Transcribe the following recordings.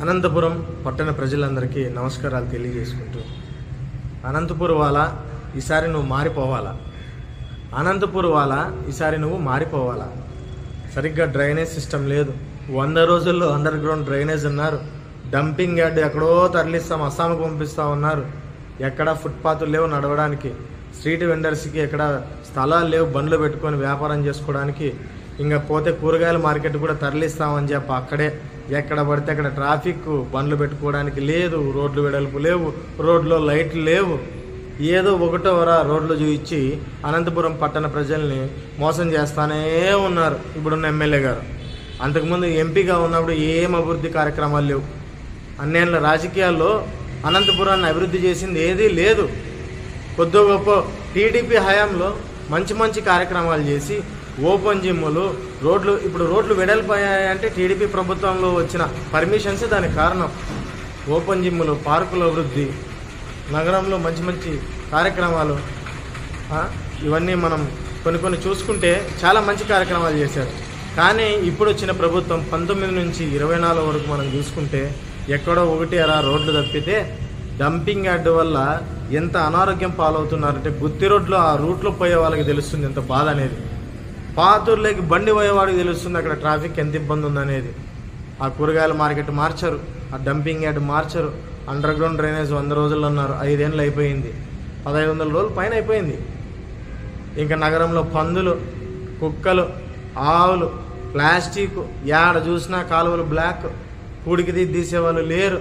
అనంతపురం పట్టణ ప్రజలందరికీ నమస్కారాలు తెలియజేసుకుంటూ, అనంతపురం వాళ్ళ ఈసారి నువ్వు మారిపోవాలా, అనంతపురం వాళ్ళ ఈసారి నువ్వు మారిపోవాలా. సరిగ్గా డ్రైనేజ్ సిస్టమ్ లేదు. 100 రోజుల్లో అండర్ గ్రౌండ్ డ్రైనేజ్ ఉన్నారు. డంపింగ్ యార్డ్ ఎక్కడో తరలిస్తాం, అస్సాంకు పంపిస్తూ ఉన్నారు. ఎక్కడ ఫుట్పాత్లు లేవు నడవడానికి, స్ట్రీట్ వెండర్స్కి ఎక్కడ స్థలాలు లేవు బండ్లు పెట్టుకొని వ్యాపారం చేసుకోవడానికి. ఇంకా పోతే కూరగాయల మార్కెట్ కూడా తరలిస్తామని చెప్పి అక్కడే ఎక్కడ పడితే అక్కడ ట్రాఫిక్, బండ్లు పెట్టుకోవడానికి లేదు, రోడ్లు వెడల్పు లేవు, రోడ్లో లైట్లు లేవు. ఏదో ఒకటోరా రోడ్లు చూపించి అనంతపురం పట్టణ ప్రజల్ని మోసం చేస్తానే ఉన్నారు ఇప్పుడున్న ఎమ్మెల్యే గారు. అంతకుముందు ఎంపీగా ఉన్నప్పుడు ఏం అభివృద్ధి కార్యక్రమాలు లేవు. అన్నేళ్ళ రాజకీయాల్లో అనంతపురాన్ని అభివృద్ధి చేసింది ఏదీ లేదు. కొద్ది గొప్ప టీడీపీ హయాంలో మంచి కార్యక్రమాలు చేసి ఓపెన్ జిమ్ములు, రోడ్లు, ఇప్పుడు రోడ్లు వెడల్పోయాయంటే టీడీపీ ప్రభుత్వంలో వచ్చిన పర్మిషన్స్ దానికి కారణం. ఓపెన్ జిమ్ములు, పార్కుల అభివృద్ధి, నగరంలో మంచి కార్యక్రమాలు, ఇవన్నీ మనం కొన్ని చూసుకుంటే చాలా మంచి కార్యక్రమాలు చేశారు. కానీ ఇప్పుడు వచ్చిన ప్రభుత్వం 19 నుంచి 24 వరకు మనం చూసుకుంటే ఎక్కడో ఒకటి అలా రోడ్లు తప్పితే డంపింగ్ యార్డ్ వల్ల ఎంత అనారోగ్యం పాలవుతున్నారంటే గుత్తి రోడ్లో ఆ రూట్లో పోయే వాళ్ళకి తెలుస్తుంది ఎంత బాధ అనేది. పాతూరులోకి బండి పోయేవాడికి తెలుస్తుంది అక్కడ ట్రాఫిక్ ఎంత ఇబ్బంది ఉందనేది. ఆ కూరగాయల మార్కెట్ మార్చరు, ఆ డంపింగ్ యార్డ్ మార్చరు, అండర్ గ్రౌండ్ డ్రైనేజ్ 100 రోజులు అన్నారు, 5 ఏళ్ళు అయిపోయింది, 1500 రోజులు పైన అయిపోయింది. ఇంకా నగరంలో పందులు, కుక్కలు, ఆవులు, ప్లాస్టిక్, యాడ చూసినా కాలువలు బ్లాక్, కూడికి తీసేవాళ్ళు లేరు.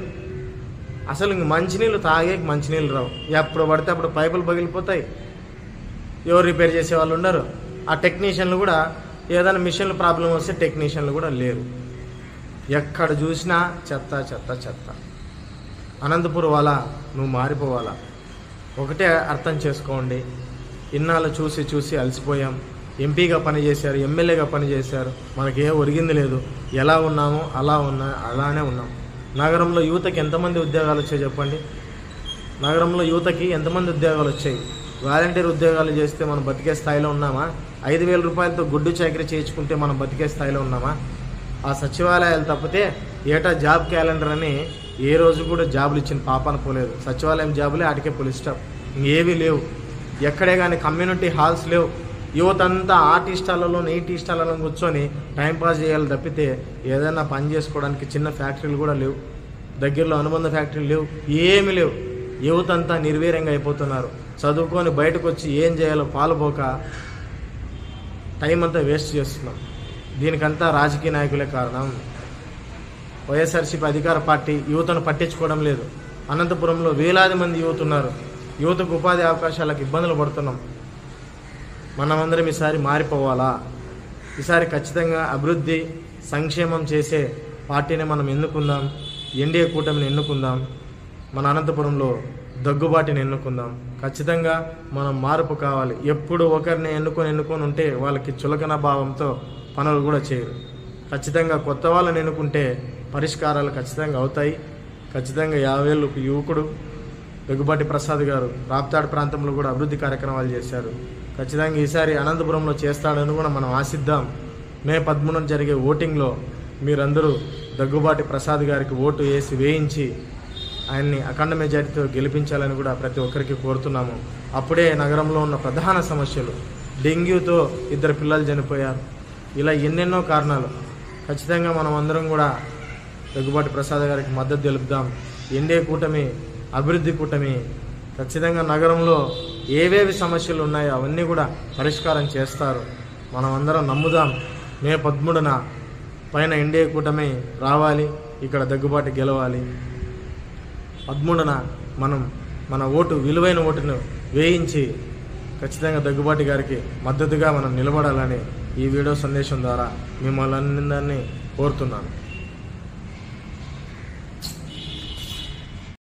అసలు ఇంక మంచినీళ్ళు తాగేకి మంచినీళ్ళు రావు, ఎప్పుడు పడితే అప్పుడు పైపులు పగిలిపోతాయి, ఎవరు రిపేర్ చేసే వాళ్ళు ఉండరు. ఆ టెక్నీషియన్లు కూడా ఏదైనా మిషన్లు ప్రాబ్లం వస్తే టెక్నీషియన్లు కూడా లేరు. ఎక్కడ చూసినా చెత్త. అనంతపురం వాళ్ళ నువ్వు మారిపోవాలా. ఒకటే అర్థం చేసుకోండి, ఇన్నాళ్ళు చూసి అలసిపోయాం. ఎంపీగా పనిచేశారు, ఎమ్మెల్యేగా పనిచేశారు, మనకేం ఒరిగింది లేదు. ఎలా ఉన్నామో అలానే ఉన్నాం. నగరంలో యువతకి ఎంతమంది ఉద్యోగాలు వచ్చాయి చెప్పండి? నగరంలో యువతకి ఎంతమంది ఉద్యోగాలు వచ్చాయి? వాలంటీర్ ఉద్యోగాలు చేస్తే మనం బతికే స్థాయిలో ఉన్నామా? 5000 రూపాయలతో గుడ్డు చాకరీ చేయించుకుంటే మనం బతికే స్థాయిలో ఉన్నామా? ఆ సచివాలయాలు తప్పితే ఏటా జాబ్ క్యాలెండర్ అని ఏ రోజు కూడా జాబులు ఇచ్చిన పాపాన పోలేదు. సచివాలయం జాబులే ఆటికే పులి స్టాప్, ఇంకేవీ లేవు. ఎక్కడే కానీ కమ్యూనిటీ హాల్స్ లేవు. యువతంతా ఆ టీ స్టాళ్ళలో ఈ టీ స్టాళ్ళలో కూర్చొని టైంపాస్ చేయాలి తప్పితే ఏదైనా పని చేసుకోవడానికి చిన్న ఫ్యాక్టరీలు కూడా లేవు. దగ్గరలో అనుబంధ ఫ్యాక్టరీలు లేవు, ఏమీ లేవు. యువతంతా నిర్వీర్యంగా అయిపోతున్నారు. చదువుకొని బయటకు వచ్చి ఏం చేయాలో పాలుపోక టైం అంతా వేస్ట్ చేస్తున్నాం. దీనికంతా రాజకీయ నాయకులే కారణం. వైఎస్ఆర్సీపీ అధికార పార్టీ యువతను పట్టించుకోవడం లేదు. అనంతపురంలో వేలాది మంది యువత ఉన్నారు. యువతకు ఉపాధి అవకాశాలకు ఇబ్బందులు పడుతున్నాం. మనమందరం ఈసారి మారిపోవాలా. ఈసారి ఖచ్చితంగా అభివృద్ధి, సంక్షేమం చేసే పార్టీని మనం ఎన్నుకుందాం. ఎన్డీఏ కూటమిని ఎన్నుకుందాం. మన అనంతపురంలో దగ్గుబాటిని ఎన్నుకుందాం. ఖచ్చితంగా మనం మార్పు కావాలి. ఎప్పుడు ఒకరిని ఎన్నుకొని ఉంటే వాళ్ళకి చులకన భావంతో పనులు కూడా చేయరు. ఖచ్చితంగా కొత్త వాళ్ళని ఎన్నుకుంటే పరిష్కారాలు ఖచ్చితంగా అవుతాయి. ఖచ్చితంగా 50 ఏళ్ళు యువకుడు దగ్గుబాటి ప్రసాద్ గారు రాప్తాడు ప్రాంతంలో కూడా అభివృద్ధి కార్యక్రమాలు చేశారు. ఖచ్చితంగా ఈసారి అనంతపురంలో చేస్తాడని కూడా మనం ఆశిద్దాం. మే 13 జరిగే ఓటింగ్లో మీరందరూ దగ్గుబాటి ప్రసాద్ గారికి ఓటు వేయించి ఆయన్ని అఖండ మెజారిటీతో గెలిపించాలని కూడా ప్రతి ఒక్కరికి కోరుతున్నాము. అప్పుడే నగరంలో ఉన్న ప్రధాన సమస్యలు, డెంగ్యూతో 2 పిల్లలు చనిపోయారు, ఇలా ఎన్నెన్నో కారణాలు. ఖచ్చితంగా మనం అందరం కూడా దగ్గుబాటి ప్రసాద్ గారికి మద్దతు తెలుపుదాం. ఎన్డీఏ కూటమి, అభివృద్ధి కూటమి ఖచ్చితంగా నగరంలో ఏవేవి సమస్యలు ఉన్నాయో అవన్నీ కూడా పరిష్కారం చేస్తారు. మనం అందరం నమ్ముదాం. మే 13న పైన ఎన్డీఏ కూటమి రావాలి, ఇక్కడ దగ్గుబాటి గెలవాలి. 13న మనం మన ఓటు, విలువైన ఓటును వేయించి ఖచ్చితంగా దగ్గుబాటి గారికి మద్దతుగా మనం నిలబడాలని ఈ వీడియో సందేశం ద్వారా మిమ్మల్ని అందరినీ కోరుతున్నాను.